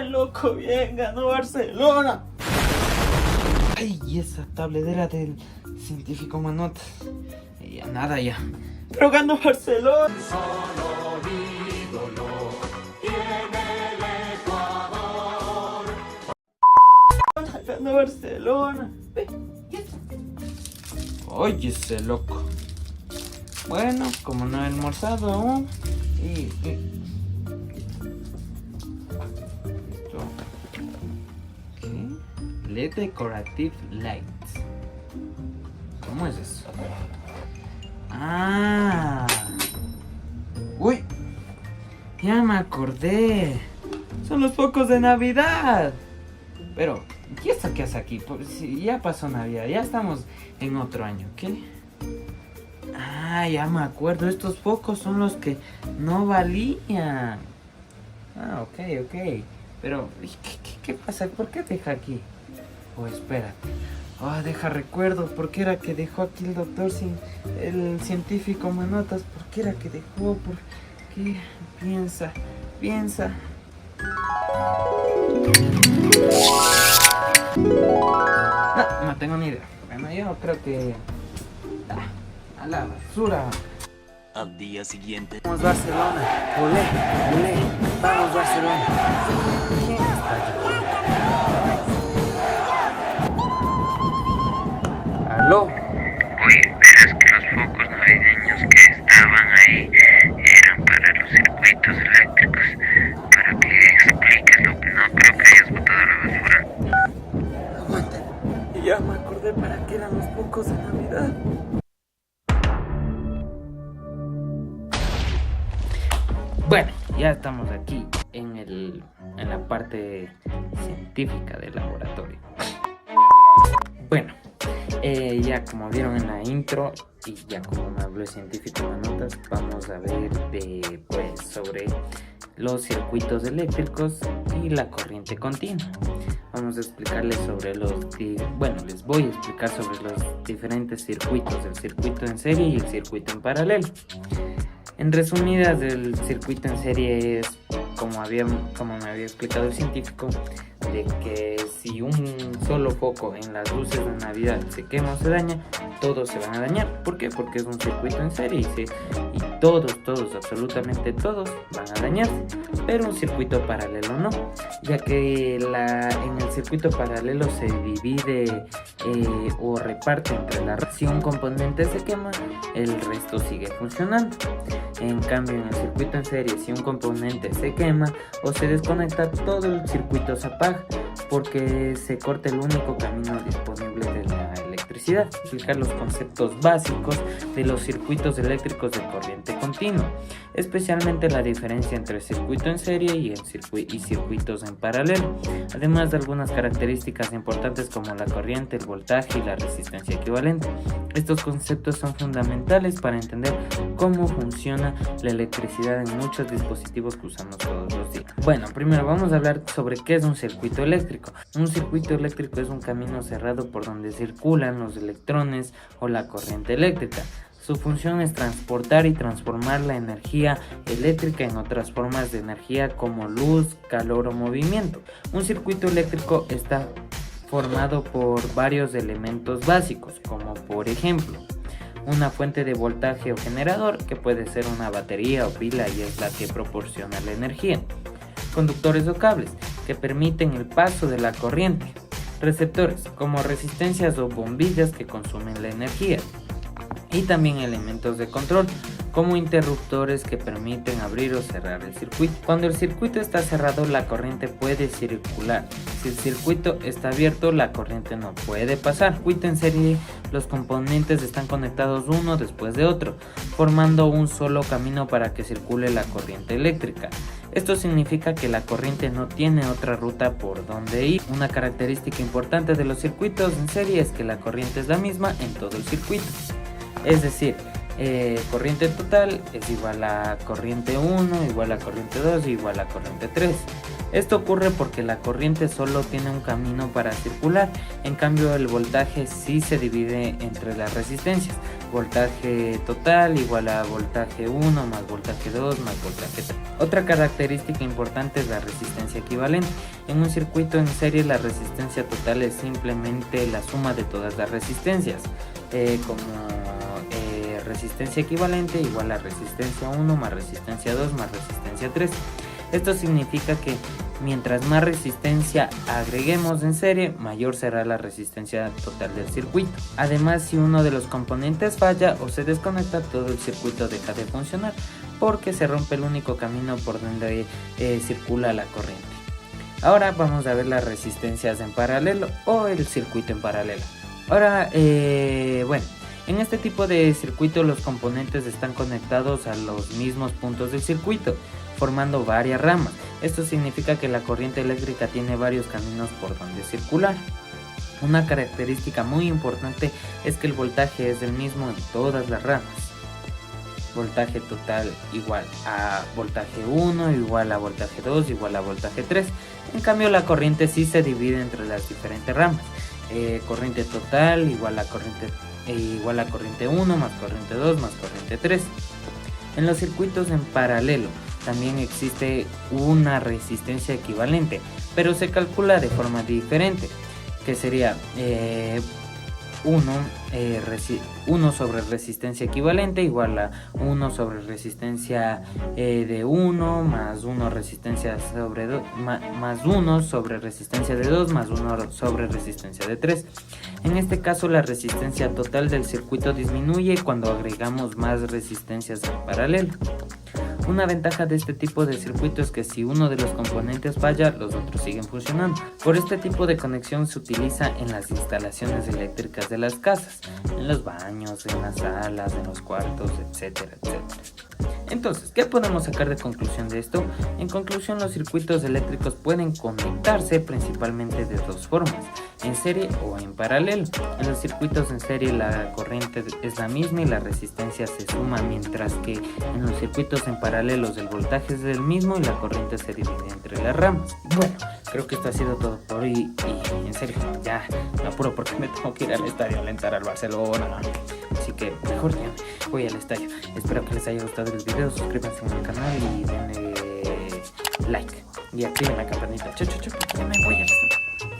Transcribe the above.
bien, loco, bien, ganó Barcelona. Ay, y esa tabledera del científico Manotas. Ya nada ya. Pero ganó Barcelona. Ganó Barcelona. Oye, ese loco. Bueno, como no he almorzado aún. Esto. ¿Qué? LED Decorative Lights. ¿Cómo es eso? Ah. Uy. Ya me acordé. Son los focos de Navidad. Pero, ¿y esto qué hace aquí? Pues, si ya pasó Navidad, ya estamos en otro año, ¿qué? Ah, ya me acuerdo, estos focos son los que no valían. Ah, ok. Pero, ¿qué pasa? ¿Por qué deja aquí? Oh, espérate. Deja recuerdo, ¿por qué era que dejó aquí el doctor sin el científico Manotas? ¿Por qué era que dejó? ¿Por qué? Piensa. No tengo ni idea. Bueno, yo creo que... a la basura. Al día siguiente. Vamos Barcelona. Olé. Vamos Barcelona. ¿Quién está aquí? ¿Aló? Oye, verás que los focos navideños que estaban ahí eran para los circuitos eléctricos. Para que expliques, no creo que hayas botado la basura. Aguanta. Ya me acordé para qué eran los focos de Navidad. Bueno, ya estamos aquí en la parte científica del laboratorio. Bueno, ya como vieron en la intro y ya como me habló el científico Manotas, vamos a ver sobre los circuitos eléctricos y la corriente continua. Vamos a explicarles les voy a explicar sobre los diferentes circuitos, el circuito en serie y el circuito en paralelo. En resumidas, el circuito en serie es, como me había explicado el científico, de que si un solo foco en las luces de Navidad se quema o se daña, todos se van a dañar. ¿Por qué? Porque es un circuito en serie y todos, absolutamente todos van a dañarse. Pero un circuito paralelo no, ya que en el circuito paralelo se divide o reparte entre la red. Si un componente se quema, el resto sigue funcionando. En cambio, en el circuito en serie, si un componente se quema o se desconecta, todo el circuito se apaga porque se corta el único camino disponible de la electricidad. Explicar los conceptos básicos de los circuitos eléctricos de corriente continua, especialmente la diferencia entre circuito en serie y circuitos en paralelo, además de algunas características importantes como la corriente, el voltaje y la resistencia equivalente. Estos conceptos son fundamentales para entender cómo funciona la electricidad en muchos dispositivos que usamos todos los días. Bueno, primero vamos a hablar sobre qué es un circuito eléctrico. Un circuito eléctrico es un camino cerrado por donde circulan los electrones o la corriente eléctrica. Su función es transportar y transformar la energía eléctrica en otras formas de energía como luz, calor o movimiento. Un circuito eléctrico está formado por varios elementos básicos, como por ejemplo, una fuente de voltaje o generador, que puede ser una batería o pila y es la que proporciona la energía. Conductores o cables, que permiten el paso de la corriente. Receptores, como resistencias o bombillas que consumen la energía. Y también elementos de control, como interruptores que permiten abrir o cerrar el circuito. Cuando el circuito está cerrado, la corriente puede circular. Si el circuito está abierto, la corriente no puede pasar. Circuito en serie, los componentes están conectados uno después de otro, formando un solo camino para que circule la corriente eléctrica. Esto significa que la corriente no tiene otra ruta por donde ir. Una característica importante de los circuitos en serie es que la corriente es la misma en todo el circuito. Es decir, corriente total es igual a corriente 1, igual a corriente 2, igual a corriente 3. Esto ocurre porque la corriente solo tiene un camino para circular, en cambio el voltaje sí se divide entre las resistencias. Voltaje total igual a voltaje 1 más voltaje 2 más voltaje 3. Otra característica importante es la resistencia equivalente. En un circuito en serie la resistencia total es simplemente la suma de todas las resistencias, resistencia equivalente igual a resistencia 1 más resistencia 2 más resistencia 3. Esto significa que mientras más resistencia agreguemos en serie, mayor será la resistencia total del circuito. Además, si uno de los componentes falla o se desconecta, todo el circuito deja de funcionar porque se rompe el único camino por donde circula la corriente. Ahora vamos a ver las resistencias en paralelo o el circuito en paralelo. Ahora, en este tipo de circuito los componentes están conectados a los mismos puntos del circuito, formando varias ramas. Esto significa que la corriente eléctrica tiene varios caminos por donde circular. Una característica muy importante es que el voltaje es el mismo en todas las ramas. Voltaje total igual a voltaje 1, igual a voltaje 2, igual a voltaje 3. En cambio la corriente sí se divide entre las diferentes ramas. Corriente total igual a corriente 1 más corriente 2 más corriente 3. En los circuitos en paralelo también existe una resistencia equivalente, pero se calcula de forma diferente, que sería 1 sobre resistencia equivalente igual a 1 sobre resistencia de 1 más 1 resistencia sobre 2 más 1 sobre resistencia de 2 más 1 sobre resistencia de 3. En este caso la resistencia total del circuito disminuye cuando agregamos más resistencias en paralelo. Una ventaja de este tipo de circuito es que si uno de los componentes falla, los otros siguen funcionando. Por este tipo de conexión se utiliza en las instalaciones eléctricas de las casas, en los baños, en las salas, en los cuartos, etcétera, etcétera. Entonces, ¿qué podemos sacar de conclusión de esto? En conclusión, los circuitos eléctricos pueden conectarse principalmente de dos formas, en serie o en paralelo. En los circuitos en serie la corriente es la misma y la resistencia se suma, mientras que en los circuitos en paralelos el voltaje es el mismo y la corriente se divide entre las ramas. Bueno, creo que esto ha sido todo por hoy y en serio, ya me apuro porque me tengo que ir al estadio a alentar al Barcelona. Así que mejor ya voy al estadio. Espero que les haya gustado el video, suscríbanse al canal y denle like y activen la campanita. Chau, porque me voy al estadio.